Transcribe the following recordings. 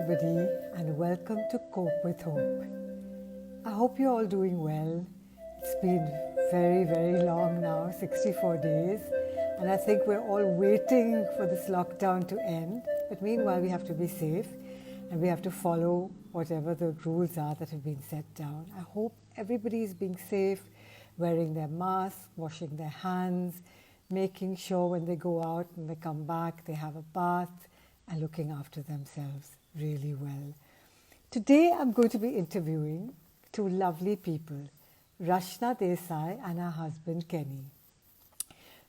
everybody, and welcome to Cope with Hope. I hope you're all doing well. It's been very, very long now, 64 days, and I think we're all waiting for this lockdown to end. But meanwhile, we have to be safe and we have to follow whatever the rules are that have been set down. I hope everybody is being safe, wearing their masks, washing their hands, making sure when they go out and they come back, they have a bath and looking after themselves really well. Today I'm going to be interviewing two lovely people, Rashna Desai and her husband Kenny.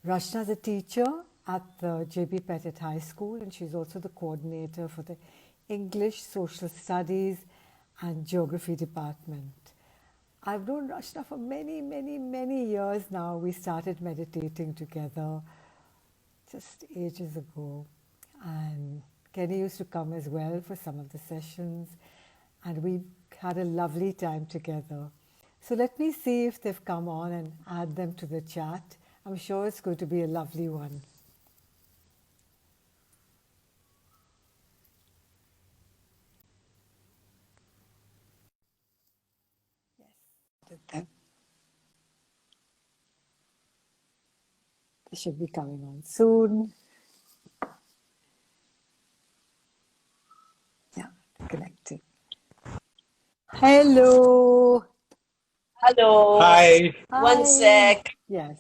Rashna is a teacher at the JB Petit High School, and she's also the coordinator for the English, Social Studies and Geography department. I've known Rashna for many, many, many years now. We started meditating together just ages ago. And Kenny used to come as well for some of the sessions, and we had a lovely time together. So let me see if they've come on and add them to the chat. I'm sure it's going to be a lovely one. Yes, did that. They should be coming on soon. Connecting. Hello. Hello. Hi. Hi. One sec. Yes.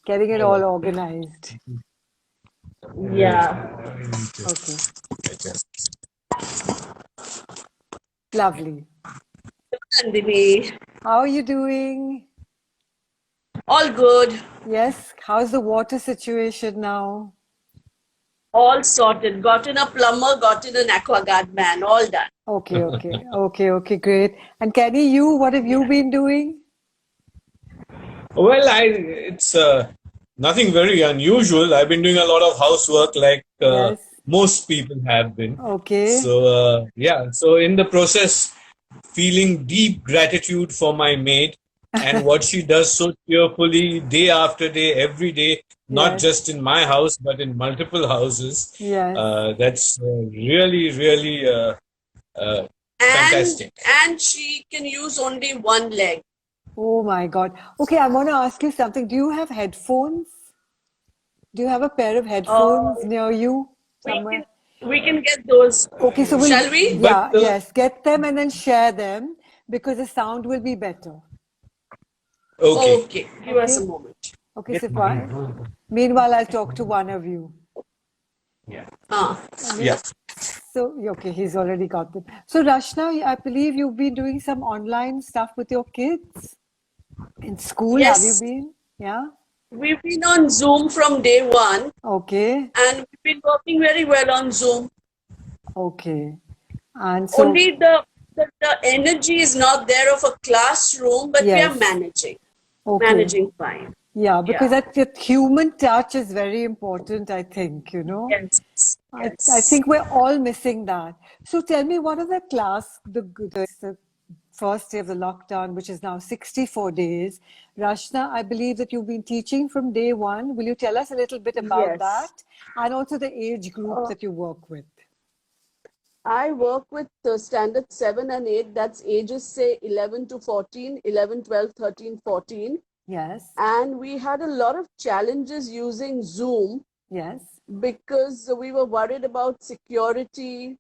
Getting it all organized. Yeah. Okay. Lovely. Nandinii. How are you doing? All good. Yes. How's the water situation now? All sorted. Got in a plumber, got in an aquaguard man. All done. Okay, great. And Kenny, what have you been doing? Well, it's nothing very unusual. I've been doing a lot of housework like Yes. most people have been. Okay. So, so in the process, feeling deep gratitude for my maid and what she does so cheerfully day after day, every day, not Yes. just in my house, but in multiple houses. Yes. That's really fantastic. And she can use only one leg. Oh my God. Okay, I want to ask you something. Do you have headphones? Do you have a pair of headphones near you somewhere? We can get those. Okay, so Shall we? Yeah, yes. Get them and then share them because the sound will be better. Okay. Give us a moment. Okay, so meanwhile, I'll talk to one of you. Yeah. Yeah. So, okay, he's already got them. So, Rashna, I believe you've been doing some online stuff with your kids in school. Yes. Have you been? Yeah. We've been on Zoom from day one. Okay. And we've been working very well on Zoom. Okay. And so only the energy is not there of a classroom, but we are managing. Okay. Managing fine. Yeah, because that human touch is very important, I think, Yes. I think we're all missing that. So tell me, what are the first day of the lockdown, which is now 64 days. Rashna, I believe that you've been teaching from day one. Will you tell us a little bit about that? And also the age group that you work with. I work with standard 7 and 8. That's ages, say, 11 to 14, 11, 12, 13, 14. Yes. And we had a lot of challenges using Zoom. Yes. Because we were worried about security.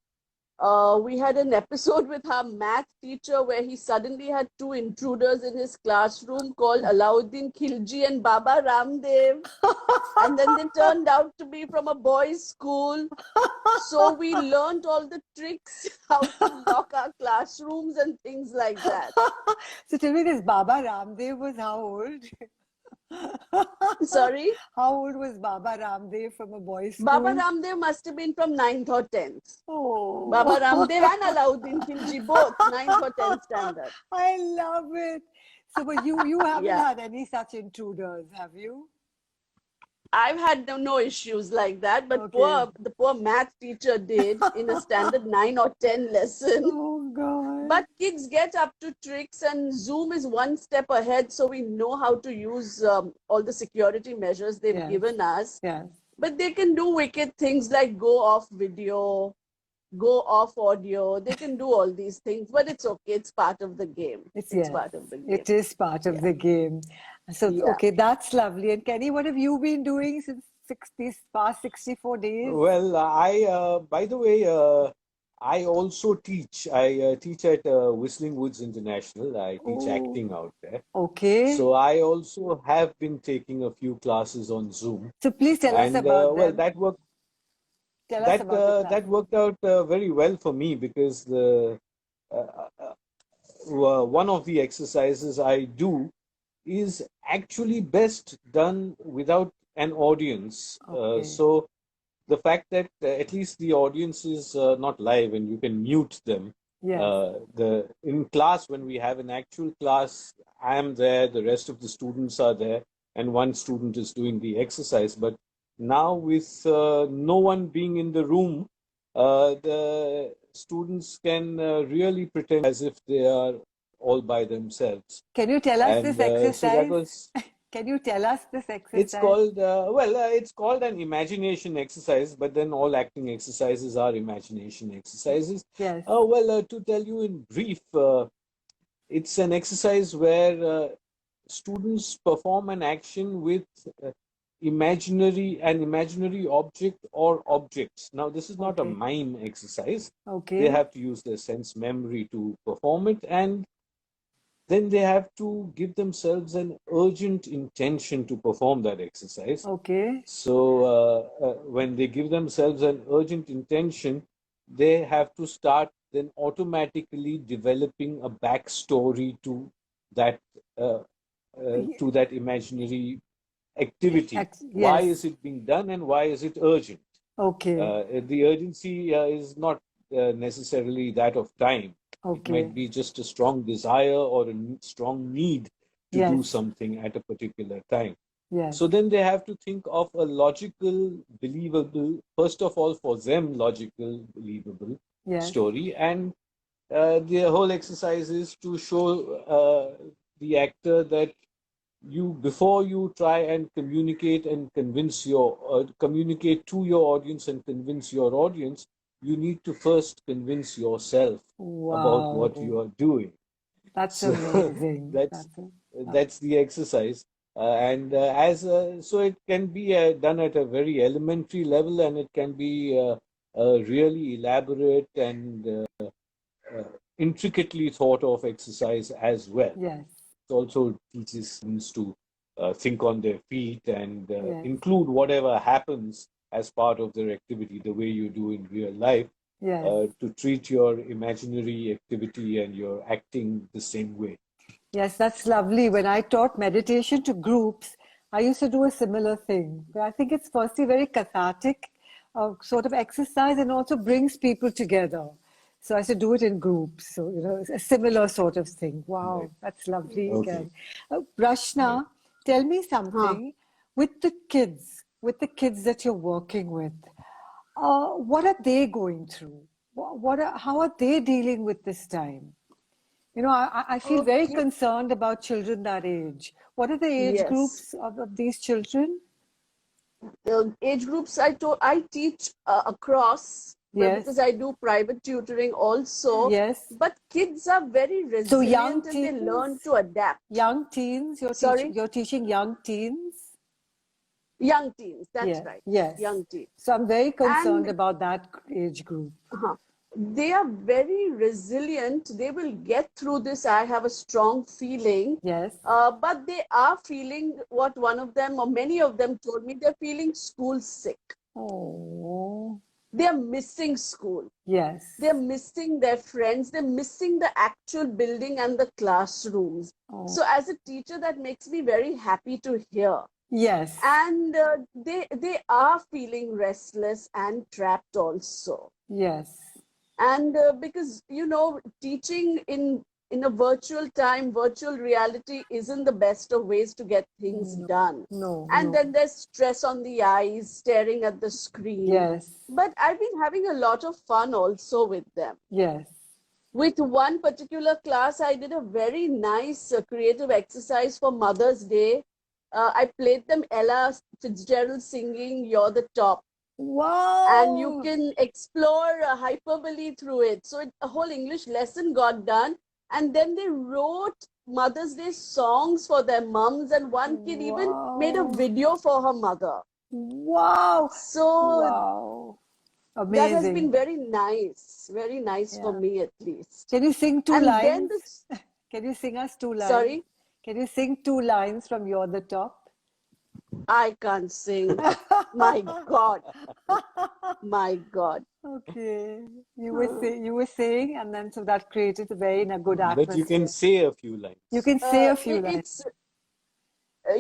We had an episode with our math teacher where he suddenly had two intruders in his classroom called Alauddin Khilji and Baba Ramdev. And then they turned out to be from a boys' school. So we learned all the tricks, how to lock our classrooms and things like that. So tell me, this Baba Ramdev was how old? Sorry? How old was Baba Ramdev from a boys' school? Baba Ramdev must have been from 9th or 10th. Oh. Baba Ramdev and Alauddin Khilji, both 9th or 10th standard. I love it. So, but you haven't had any such intruders, have you? I've had no issues like that, but the poor math teacher did in a standard 9 or 10 lesson. Oh God. But kids get up to tricks, and Zoom is one step ahead, so we know how to use all the security measures they've given us. Yes. But they can do wicked things like go off video, go off audio. They can do all these things, but it's okay. It's part of the game. It's Yes, part of the game. it is part of Yeah. the game. So, Yeah. okay, that's lovely. And Kenny, what have you been doing since these past 64 days? Well, by the way, I also teach. I teach at Whistling Woods International. I teach Oh, acting out there. okay. So I also have been taking a few classes on Zoom, So please tell us and about well, them. that worked. Tell us about the class. That worked out very well for me because the one of the exercises I do is actually best done without an audience. Okay. So the fact that at least the audience is not live and you can mute them. Yes. The in class, when we have an actual class, I am there, the rest of the students are there, and one student is doing the exercise. But now with no one being in the room, the students can really pretend as if they are all by themselves. Can you tell us this And so that exercise? was. Can you tell us this It's exercise? called it's called an imagination exercise, but then all acting exercises are imagination exercises. Yes. To tell you in brief, it's an exercise where students perform an action with uh, an imaginary object or objects. Now, this is not a Okay. mime exercise. They Okay. have to use their sense memory to perform it, and then they have to give themselves an urgent intention to perform that exercise. Okay. So when they give themselves an urgent intention, they have to start then automatically developing a backstory that uh, to that imaginary activity. Why Yes. is it being done and why is it urgent? Okay. The urgency is not necessarily that of time. It Okay. might be just a strong desire or a strong need to do Yes. something at a particular time. Yes. So then they have to think of a logical, believable, first of all, for them, logical, believable Yes. story. And the whole exercise is to show the actor that before you try and communicate and communicate to your audience and convince your audience, you need to first convince yourself about what you Wow. are doing. That's So amazing. that's the exercise, so it can be done at a very elementary level, and it can be a really elaborate and intricately thought of exercise as well. Yes. It also teaches students to think on their feet and Yes. include whatever happens as part of their activity, the way you do in real life, Yes. to treat your imaginary activity and your acting the same way. Yes, that's lovely. When I taught meditation to groups, I used to do a similar thing. But I think it's firstly very cathartic, sort of exercise, and also brings people together. So I used to do it in groups. So, it's a similar sort of thing. Wow, Right. that's lovely. Okay. Rashna, tell me Huh. something. With the kids that you're working with, what are they going through? How are they dealing with this time? I feel very Okay. concerned about children that age. What are the age Yes. groups of these children? Age groups I teach across, but Yes, because I do private tutoring also. yes. But kids are very So young resilient and they learn teens, to adapt. young teens, Sorry, you're teaching young teens? young teens. That's Yes, right. yes. Young teens. So I'm very concerned And about that age group. they are very resilient. They will get through this. I have a strong feeling. Yes. But they are feeling what one of them or many of them told me, they're feeling school sick. Oh, They're missing school. yes. They're missing their friends. They're missing the actual building and the classrooms. Oh, So as a teacher, that makes me very happy to hear. yes. And they are feeling restless and trapped also. Yes. And because teaching in a virtual time, virtual reality isn't the best of ways to get things done. No, And no. then there's stress on the eyes, staring at the screen. Yes. But I've been having a lot of fun also with them. Yes. With one particular class, I did a very nice creative exercise for Mother's Day. I played them Ella Fitzgerald singing "You're the Top." and you Wow. can explore hyperbole through it. So a whole English lesson got done, and then they wrote Mother's Day songs for their mums, and one kid even made a Wow. video for her mother. Wow. So Wow. that has been Amazing. very nice for Yeah. me at least. Can you sing two And then lines? the, Can you sing us two lines? sorry, Can you sing two lines from You're the Top? I can't sing. My God, my God. Okay. You were saying, and then so that created a very in a good But you can atmosphere. say a few You lines. can say a few lines. It's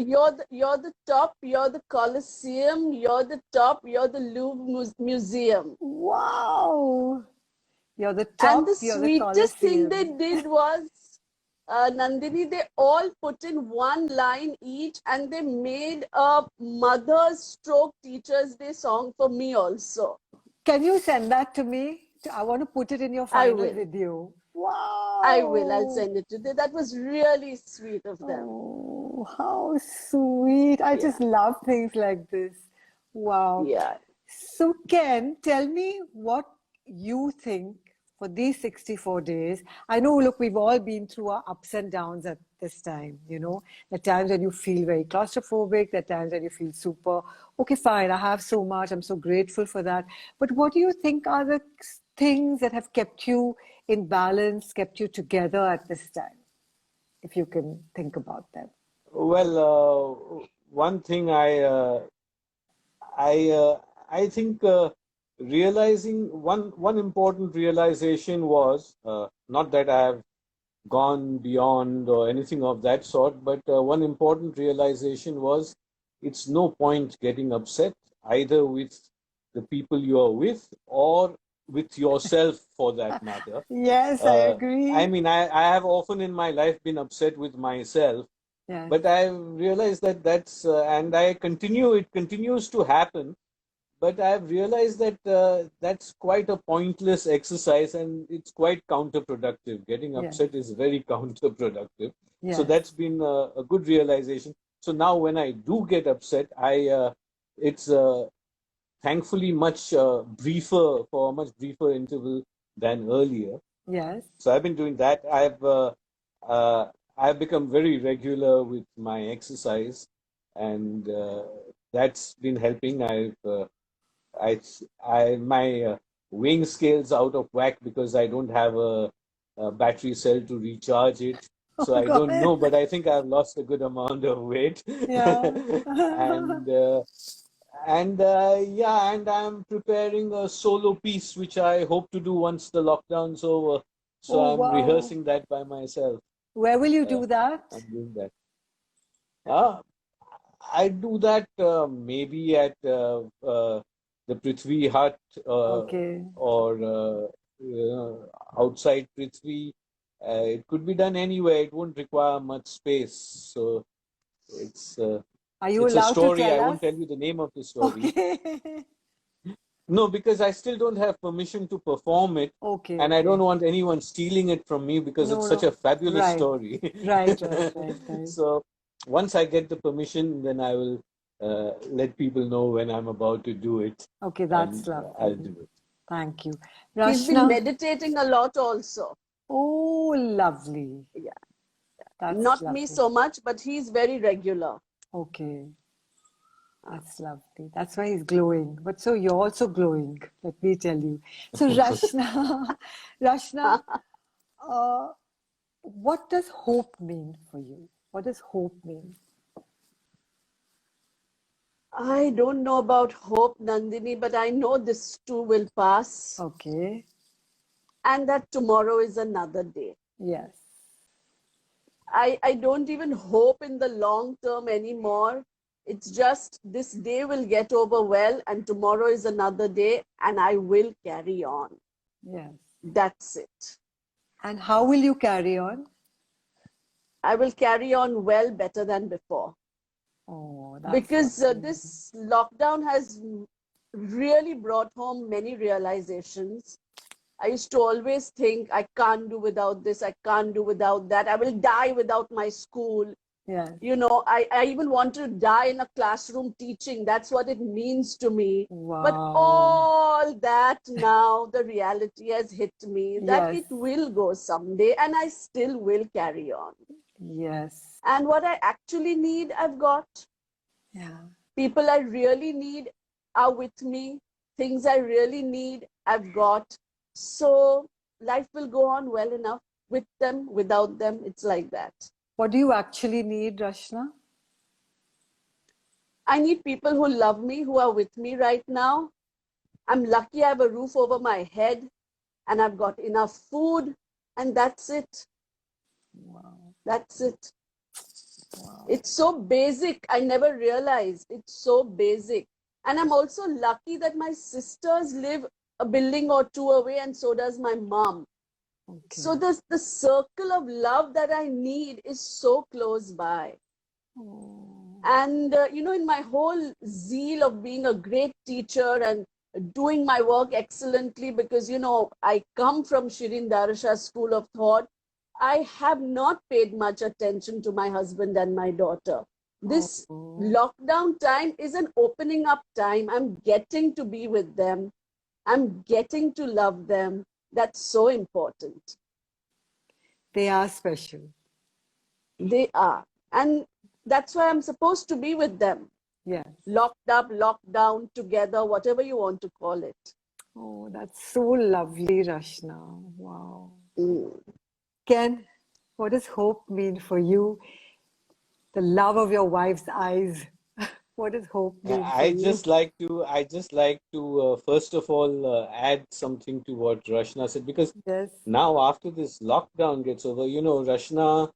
you're the top, you're the Colosseum, you're the top, you're the Louvre Museum. Wow. You're the And the top, you're the sweetest thing they Colosseum. did was, Nandini, they all put in one line each, and they made a Mother's Stroke Teachers Day song for me also. Can you send that to me? I want to put it in your I final will. video. I will. I'll Wow. send it to you. That was really sweet of them. Oh, how sweet. I Yeah. just love things like this. Wow. Yeah. So, Ken, tell me what you think for these 64 days. I know, look, we've all been through our ups and downs at this time, you know. There are times when you feel very claustrophobic, there are times when you feel super, okay, fine, I have so much, I'm so grateful for that. But what do you think are the things that have kept you in balance, kept you together at this time, if you can think about them? Well, one thing I I think realizing one important realization was not that I have gone beyond or anything of that sort, but one important realization was it's no point getting upset either with the people you are with or with yourself for that matter. Yes, I I agree. mean, I have often in my life been upset with myself, Yes, but I realized that and it continues to happen, but I've realized that that's quite a pointless exercise and it's quite counterproductive. Getting yes, upset is very counterproductive. So yes, that's been a good realization. So now when I do get upset, it's thankfully much briefer for a much briefer interval than earlier. yes, So I've been doing that. Uh, I've become very regular with my exercise, and that's been helping. My weighing scale's out of whack because I don't have a battery cell to recharge it. So oh I don't God, know, but I think I've lost a good amount of weight, yeah. and yeah, and I'm preparing a solo piece which I hope to do once the lockdown's over. So Oh I'm wow. rehearsing that by myself. Where will you Uh, do that? I'm doing that. Uh, I do that maybe at the Prithvi hut Okay. or outside Prithvi. It could be done anywhere. It won't require much space. So it's uh, Are you it's a allowed to story. tell I us? won't tell you the name of the story. Okay. No, because I still don't have permission to perform it, Okay, and I don't okay. want anyone stealing it from me because it's No, such a no. fabulous Right. story. Right, right, right, right. So once I get the permission, then I will let people know when I'm about to do it, Okay, and that's I'll lovely. do it. Thank you. He's been Rashna. meditating a lot also. Oh, lovely. Yeah. That's Not me lovely. so much, but he's very regular. Okay. That's lovely. That's why he's glowing. But so you're also glowing, let me tell you. So Rashna, Rashna, uh, what does hope mean for you? What does hope mean? I don't know about hope, Nandini, but I know this too will pass Okay. and that tomorrow is another day. Yes. I don't even hope in the long term anymore. It's just this day will get over well, and tomorrow is another day, and I will carry on. Yes. That's it. And how will you carry on? I will carry on well, better than before. Oh, that's Because lovely. this lockdown has really brought home many realizations. I used to always think, I can't do without this, I can't do without that, I will die without my school. Yes. You know, I even want to die in a classroom teaching. That's what it means to me. But Wow. all that now, the reality has hit me that Yes. it will go someday and I still will carry on. Yes. And what I actually need, I've got. Yeah. People I really need are with me. Things I really need, I've got. So life will go on well enough with them, without them. It's like that. What do you actually need, Rashna? I need people who love me, who are with me right now. I'm lucky I have a roof over my head and I've got enough food, and that's it. Wow. That's it. Wow. It's so basic. I never realized it's so basic. And I'm also lucky that my sisters live a building or two away, and so does my mom. Okay. So the circle of love that I need is so close by. Oh. And, you know, in my whole zeal of being a great teacher and doing my work excellently, because, you know, I come from Shirin Darasha School of Thought, I have not paid much attention to my husband and my daughter. This Oh. lockdown time is an opening up time. I'm getting to be with them. I'm getting to love them. That's so important. They are special. They are. And that's why I'm supposed to be with them. Yes. Locked up, locked down, together, whatever you want to call it. Oh, that's so lovely, Rashna. Wow. Mm. Ken, what does hope mean for you? The love of your wife's eyes. What does hope mean for you? I just like to first of all add something to what Rashna said, because Yes. now after this lockdown gets over, you know, Rashna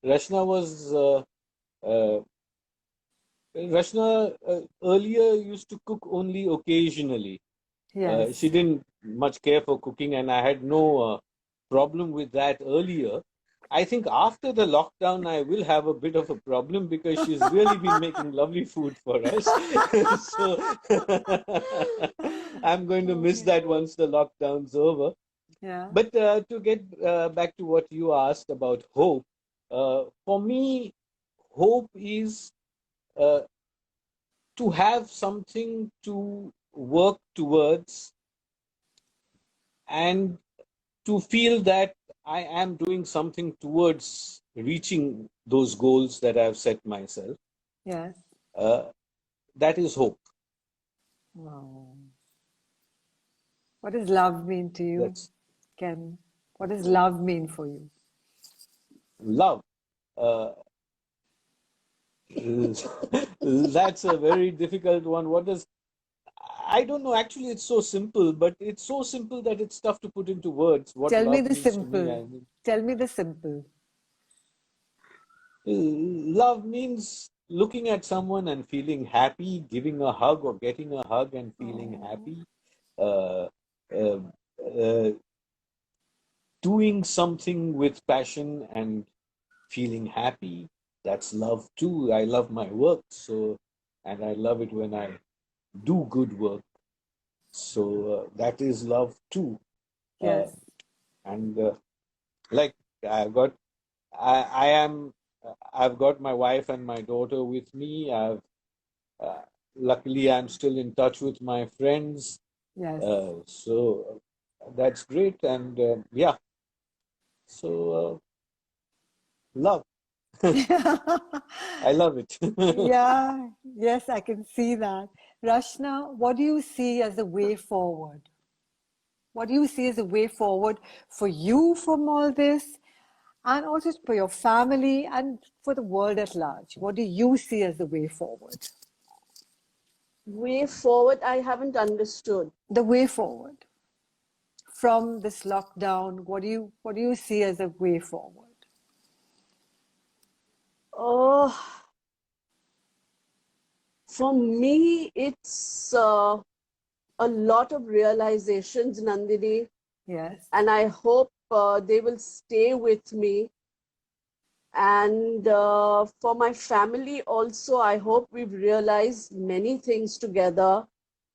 was uh, Rashna earlier used to cook only occasionally. She Yes. didn't much care for cooking, and I had no problem with that earlier. I think after the lockdown, I will have a bit of a problem because she's really been making lovely food for us. So I'm going to miss Okay. that once the lockdown's over. Yeah. But to get back to what you asked about hope, for me, hope is uh, to have something to work towards and to feel that I am doing something towards reaching those goals that I've set myself. Yes. Uh, that is hope. Wow. What does love mean to you, That's Ken? What does love mean for you? love. Uh, that's a very difficult one. What does I don't know. Actually, it's so simple, but it's so simple that it's tough to put into words what Tell me love the means to me. simple. I mean, Tell me the simple. love means looking at someone and feeling happy, giving a hug or getting a hug and feeling Oh, happy, uh, uh, uh, doing something with passion and feeling happy. That's love too. I love my work, so and I love it when I do good work. So that is love too. Uh, yes. and like I've got, I am, I've got my wife and my daughter with me. Uh, luckily, I'm still in touch with my friends. Yes. So that's great. And yeah, so love. I love it. Yeah, yes, I can see that. Rashna, what do you see as the way forward? What do you see as the way forward for you from all this, and also for your family and for the world at large? What do you see as the way forward? Way forward, I haven't understood. The way forward from this lockdown, what do you see as a way forward? Oh, for me, it's a lot of realizations, Nandini, Yes, and I hope they will stay with me. And for my family also, I hope we've realized many things together.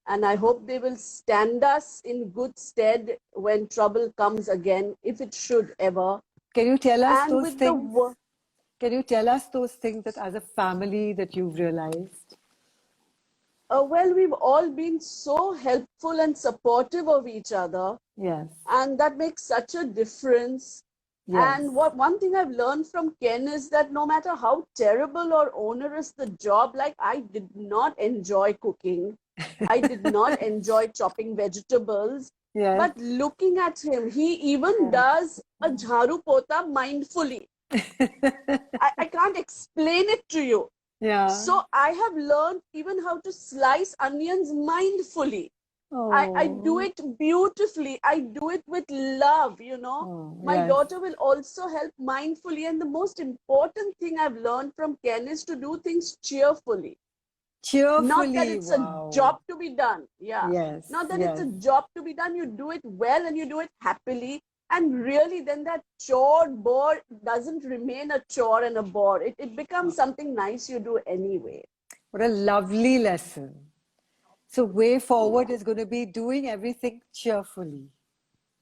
And I hope they will stand us in good stead when trouble comes again, if it should ever. can you tell us And those with the things? work, Can you tell us those things that as a family that you've realized? Well, we've all been so helpful and supportive of each other, Yes, and that makes such a difference. yes. And one thing I've learned from Ken is that no matter how terrible or onerous the job, like I did not enjoy cooking, I did not enjoy chopping vegetables, Yes, but looking at him, he even yes. does a jharu pota mindfully. I can't explain it to you. Yeah. So I have learned even how to slice onions mindfully. I do Oh, it beautifully. I do it with love, you know. oh, My yes. daughter will also help mindfully. And the most important thing I've learned from Ken is to do things cheerfully. Not that Cheerfully, it's a wow. job to be done. Yeah. Yes, Not that it's yes, a job to be done. You do it well and you do it happily. And really, then that chore bore doesn't remain a chore and a bore. It becomes something nice you do anyway. what a lovely lesson. So, way forward Yeah. is going to be doing everything cheerfully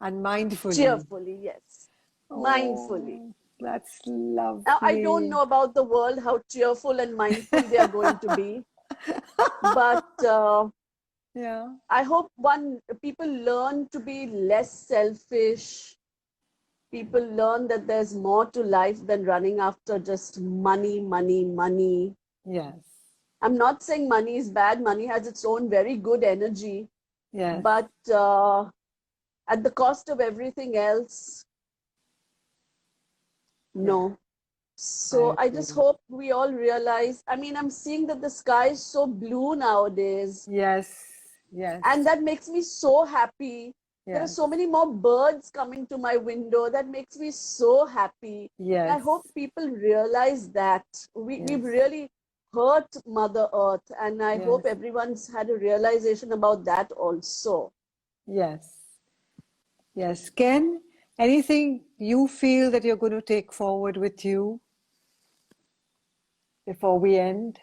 and mindfully. Cheerfully, yes. Mindfully. Oh, that's Now, I don't lovely. know about the world, how cheerful and mindful they are going to be, but Yeah, I hope people learn to be less selfish. People learn that there's more to life than running after just money, money, money. yes, I'm not saying money is bad. Money has its own very good energy, yes, but at the cost of everything else, yeah, no. I So I just agree. hope we all realize. I mean, I'm seeing that the sky is so blue nowadays, Yes, yes, and that makes me so happy. There are yes, so many more birds coming to my window. That makes me so happy. And I yes, hope people realize that we've yes, really hurt Mother Earth. And I yes, hope everyone's had a realization about that also. yes, yes. Ken, anything you feel that you're going to take forward with you before we end?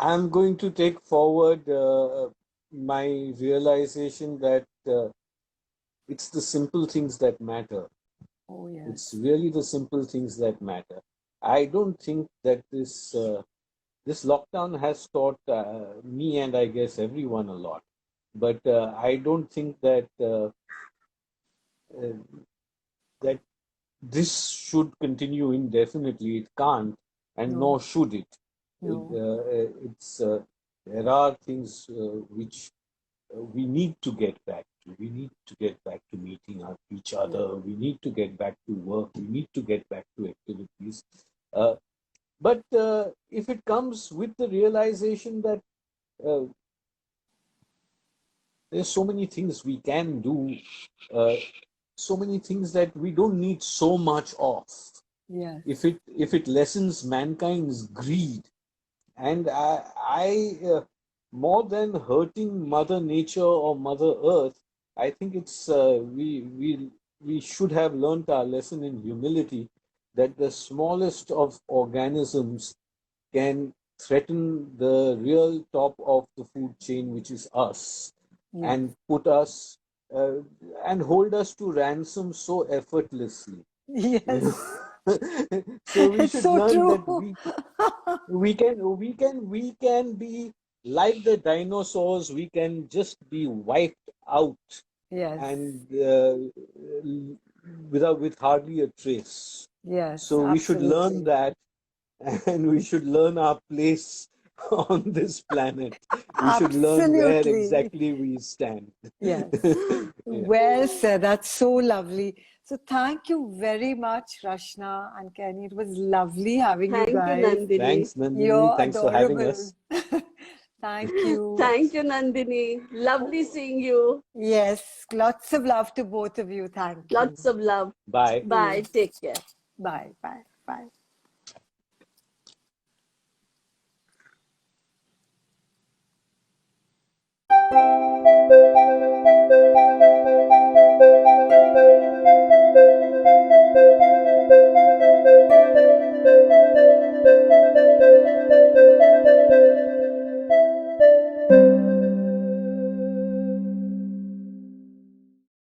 I'm going to take forward my realization that it's the simple things that matter. Oh, yes, It's really the simple things that matter. I don't think that this lockdown has taught me and I guess everyone a lot. But I don't think uh, that this should continue indefinitely. It can't, and no, nor should it. no, It's there are things which we need to get back to. We need to get back to meeting each yeah, other. We need to get back to work. We need to get back to activities. Uh, but if it comes with the realization that uh, there's so many things we can do, uh, so many things that we don't need so much of. yes, If it lessens mankind's greed, and I more than hurting Mother Nature or Mother Earth, I think it's we should have learnt our lesson in humility that the smallest of organisms can threaten the real top of the food chain, which is us, yes, and put us uh, and hold us to ransom so effortlessly. You know, yes. so we It's should so learn that true. we can be like the dinosaurs. We can just be wiped out Yes, and with hardly a trace. yes, So we should learn absolutely. that, and we should learn our place on this planet. We should learn where Absolutely. exactly we stand. Yes. Yeah. Well said. That's so lovely. So thank you very much, Rashna and Kenny. It was lovely having you Thank you, guys. Nandini. Thanks, Nandini. You're Thanks for having adorable. us. Thank you. Thank you, Nandini. Lovely seeing you. Yes, lots of love to both of you. Thank you. Lots of love. Bye. Bye. Take care. Bye, bye, bye.